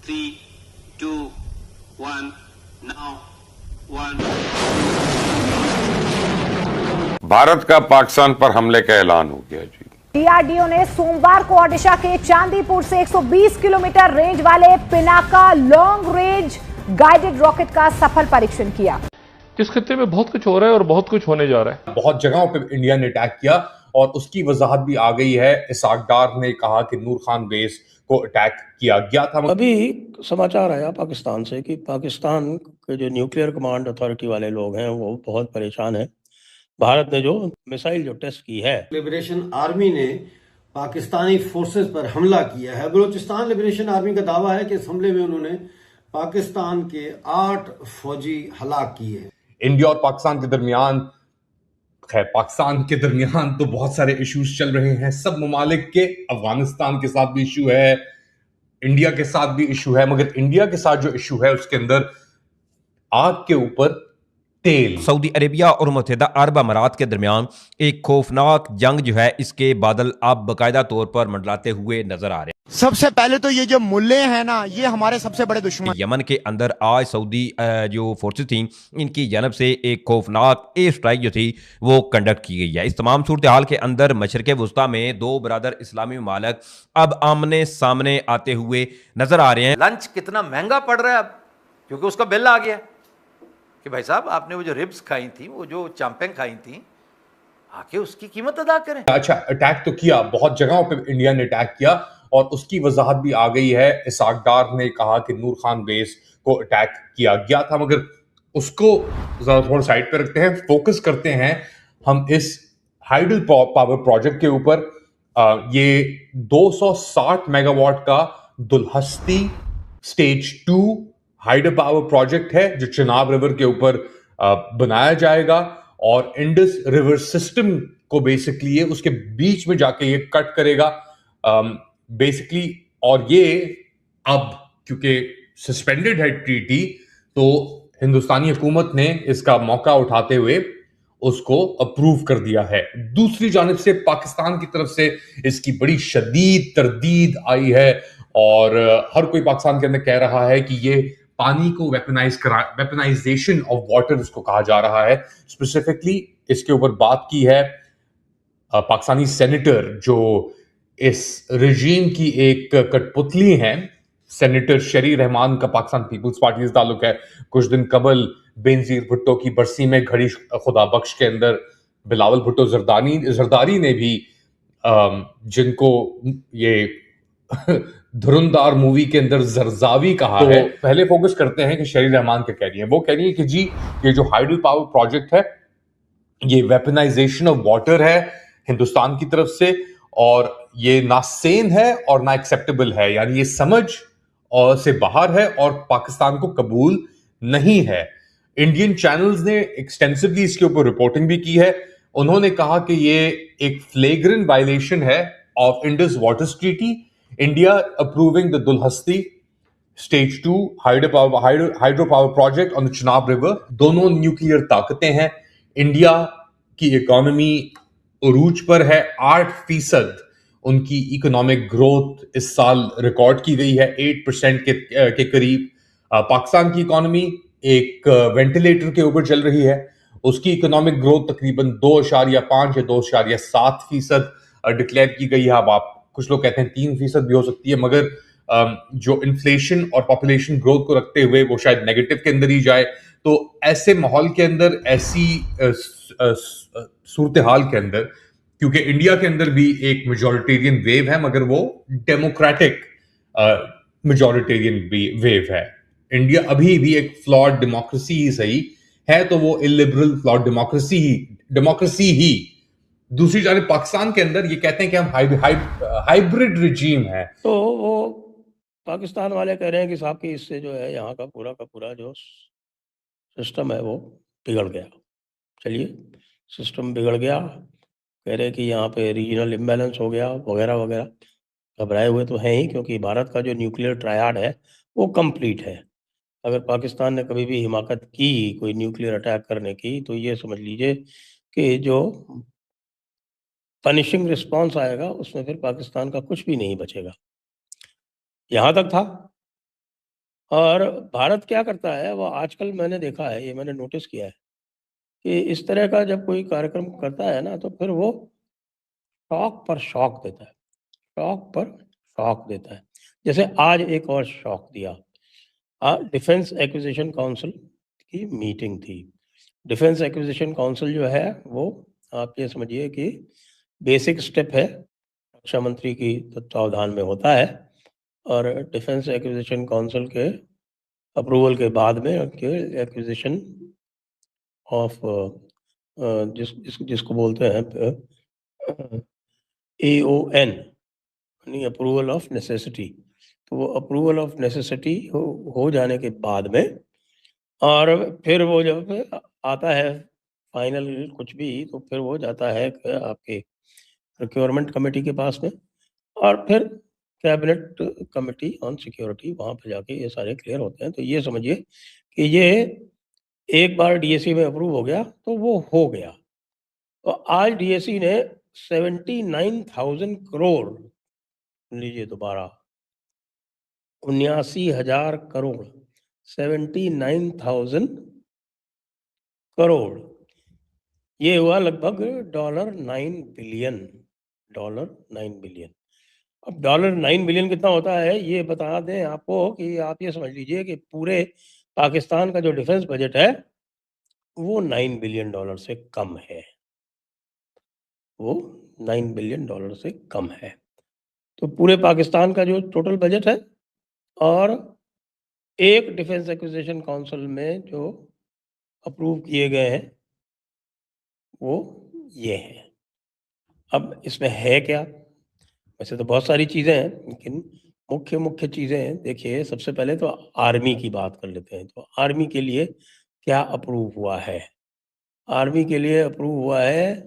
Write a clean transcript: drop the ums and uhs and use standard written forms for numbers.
3, 2, 1, now, 1. Bharat का पाकिस्तान पर हमले का ऐलान हो गया जी। डीआरडीओ ने सोमवार को ओडिशा के चांदीपुर से 120 किलोमीटर रेंज वाले Pinaka long range guided rocket का सफल परीक्षण किया। इस खत्ते में बहुत कुछ हो रहा है और बहुत कुछ होने जा रहा है। बहुत जगहों पे इंडिया ने अटैक किया और उसकी वजाहत भी आ गई है। इसाक डार ने कहा कि नूर खान बेस को अटैक किया गया था। अभी समाचार आया पाकिस्तान से कि पाकिस्तान के जो न्यूक्लियर कमांड अथॉरिटी वाले लोग हैं वो बहुत परेशान हैं। भारत ने जो मिसाइल जो टेस्ट की है, लिबरेशन आर्मी ने पाकिस्तानी फोर्सेस पर हमला किया है। बलूचिस्तान लिबरेशन आर्मी का दावा है कि इस हमले में उन्होंने पाकिस्तान के 8 फौजी हलाक किए हैं। इंडिया और पाकिस्तान के दरमियान, खैर पाकिस्तान के दरमियान तो बहुत सारे इश्यूज चल रहे हैं सब ममालिक के। अफगानिस्तान के साथ भी इशू है, इंडिया के साथ भी इशू है, मगर इंडिया के साथ जो इशू है उसके अंदर आग के ऊपर तेल। सऊदी अरेबिया और मुत्तहिदा अरब अमारात के दरमियान एक खौफनाक जंग जो है, इसके बादल अब बाकायदा तौर पर मंडलाते हुए नजर आ रहे हैं। सबसे पहले तो ये जो मुल्ले हैं ना, ये हमारे सबसे बड़े दुश्मन। यमन के अंदर आज सऊदी जो फोर्सेस थी, इनकी जानब से एक खौफनाक एयर स्ट्राइक जो थी वो कंडक्ट की गई है। इस तमाम सूरत हाल के अंदर मशरक़ वुस्ता में दो बरादर इस्लामी ममालिक अब आमने सामने आते हुए नजर आ रहे हैं। लंच कितना महंगा पड़ रहा है अब, क्योंकि उसका बिल आ गया कि भाई साहब आपने वो जो रिब्स खाई थी, वो जो चांपें खाई थी, आके उसकी कीमत अदा करें। अच्छा, अटैक तो किया, बहुत जगहों पे इंडिया ने अटैक किया और उसकी वजाहत भी आ गई है। इसाक डार ने कहा कि नूर खान बेस को अटैक किया गया था, मगर उसको थोड़ा साइड पे रखते हैं, फोकस करते हैं हम इस हाइडल पावर प्रोजेक्ट के ऊपर। ये 260 मेगावाट का Dulhasti stage 2 hydel power project है जो चिनाब रिवर के ऊपर बनाया जाएगा और इंडस रिवर सिस्टम को बेसिकली ये उसके बीच में जाके ये कट करेगा बेसिकली। और ये अब क्योंकि सस्पेंडेड है ट्रीटी, तो हिंदुस्तानी हुकूमत ने इसका मौका उठाते हुए उसको अप्रूव कर दिया है। दूसरी जानिब से पाकिस्तान की तरफ से इसकी बड़ी शदीद तरदीद आई है और हर कोई पाकिस्तान के अंदर कह रहा है कि ये पानी को वेपनाइजेशन ऑफ वाटर इसको कहा जा रहा है। स्पेसिफिकली इसके ऊपर बात की है पाकिस्तानी सेनेटर जो इस रजीम की एक कठपुतली हैं, सेनेटर शरी रहमान का पाकिस्तान पीपल्स पार्टी से ताल्लुक है। कुछ दिन कबल बेनजीर भुट्टो की बरसी में घड़ी खुदा बख्श के अंदर बिलावल भुट्टो जरदारी ने भी जिनको ये धुरंधार मूवी के अंदर जरजावी कहा है। पहले फोकस करते हैं कि शरी रहमान क्या कह रही है। वो कह रही है कि जी ये जो हाइडल पावर प्रोजेक्ट है ये वेपनाइजेशन ऑफ वाटर है हिंदुस्तान की तरफ से, और ये ना सेन है और ना एक्सेप्टेबल है, यानी ये समझ और से बाहर है और पाकिस्तान को कबूल नहीं है। इंडियन चैनल्स ने एक्सटेंसिवली इसके ऊपर रिपोर्टिंग भी की है। उन्होंने कहा कि ये एक फ्लेग्रेंट वायलेशन है of Indus waters treaty. India approving the Dulhasti stage 2 hydro power project on the Chenab river. दोनों न्यूक्लियर ताकतें हैं। इंडिया की इकोनॉमी उरूज पर है, 8% उनकी इकोनॉमिक ग्रोथ इस साल रिकॉर्ड की गई है, 8% के करीब। पाकिस्तान की इकोनॉमी एक वेंटिलेटर के ऊपर चल रही है, उसकी इकोनॉमिक ग्रोथ तकरीबन 2.5 या 2.7% डिक्लेयर की गई है। अब आप कुछ लोग कहते हैं 3% भी हो सकती है, मगर जो इन्फ्लेशन और पॉपुलेशन ग्रोथ को रखते हुए वो शायद नेगेटिव के अंदर ही जाए। तो ऐसे माहौल के अंदर, ऐसी सूरत हाल के अंदर, क्योंकि इंडिया के अंदर भी एक मेजॉरिटेरियन वेव है मगर वो डेमोक्रेटिक मेजॉरिटेरियन वेव है। इंडिया अभी भी एक फ्लॉड डेमोक्रेसी ही सही है, तो वो इलिबरल फ्लॉड डेमोक्रेसी ही। दूसरी जानिब पाकिस्तान के अंदर ये कहते हैं कि हम हाइब्रिड रिजीम है। तो वो पाकिस्तान वाले कह रहे हैं कि साहब की इससे जो है यहाँ का पूरा जो सिस्टम है वो बिगड़ गया। चलिए, सिस्टम बिगड़ गया, कह रहे हैं कि यहाँ पे रीजनल इम्बैलेंस हो गया वगैरह वगैरह। घबराए हुए तो हैं ही, क्योंकि भारत का जो न्यूक्लियर ट्रायड है वो कंप्लीट है। अगर पाकिस्तान ने कभी भी हिमाकत की कोई न्यूक्लियर अटैक करने की, तो ये समझ लीजिए कि जो पनिशिंग रिस्पॉन्स आएगा उसमें फिर पाकिस्तान का कुछ भी नहीं बचेगा। यहाँ तक था और भारत क्या करता है, वो आजकल मैंने देखा है, ये मैंने नोटिस किया है कि इस तरह का जब कोई कार्यक्रम करता है ना, तो फिर वो शॉक पर शॉक देता है, शॉक पर शॉक देता है। जैसे आज एक और शॉक दिया, डिफेंस एक्विजिशन काउंसिल की मीटिंग थी। डिफेंस एक्विजिशन काउंसिल जो है वो आप ये समझिए कि बेसिक स्टेप है, रक्षा मंत्री की तत्वावधान में होता है, और डिफेंस एक्विजिशन काउंसिल के अप्रूवल के बाद में उनके एक्विजिशन ऑफ जिसको बोलते हैं AON, यानी अप्रूवल ऑफ नेसेसिटी। तो वो अप्रूवल ऑफ नेसेसिटी हो जाने के बाद में, और फिर वो जब आता है फाइनल कुछ भी, तो फिर वो जाता है आपके प्रोक्योरमेंट कमेटी के पास में, और फिर कैबिनेट कमेटी ऑन सिक्योरिटी, वहाँ पे जाके ये सारे क्लियर होते हैं। तो ये समझिए कि ये एक बार DSC में अप्रूव हो गया तो वो हो गया। तो आज DSC ने 79,000 करोड़, लीजिए दोबारा, 79,000 करोड़, 79,000 करोड़, ये हुआ लगभग $9 बिलियन, $9 बिलियन। अब $9 बिलियन कितना होता है ये बता दें आपको कि आप ये समझ लीजिए कि पूरे पाकिस्तान का जो डिफेंस बजट है वो $9 बिलियन से कम है, वो $9 बिलियन से कम है। तो पूरे पाकिस्तान का जो टोटल बजट है और एक डिफेंस एक्विजिशन काउंसिल में जो अप्रूव किए गए हैं वो ये है। अब इसमें है क्या? वैसे तो बहुत सारी चीज़ें हैं, लेकिन मुख्य चीज़ें देखिए, सबसे पहले तो आर्मी की बात कर लेते हैं। तो आर्मी के लिए क्या अप्रूव हुआ है? आर्मी के लिए अप्रूव हुआ है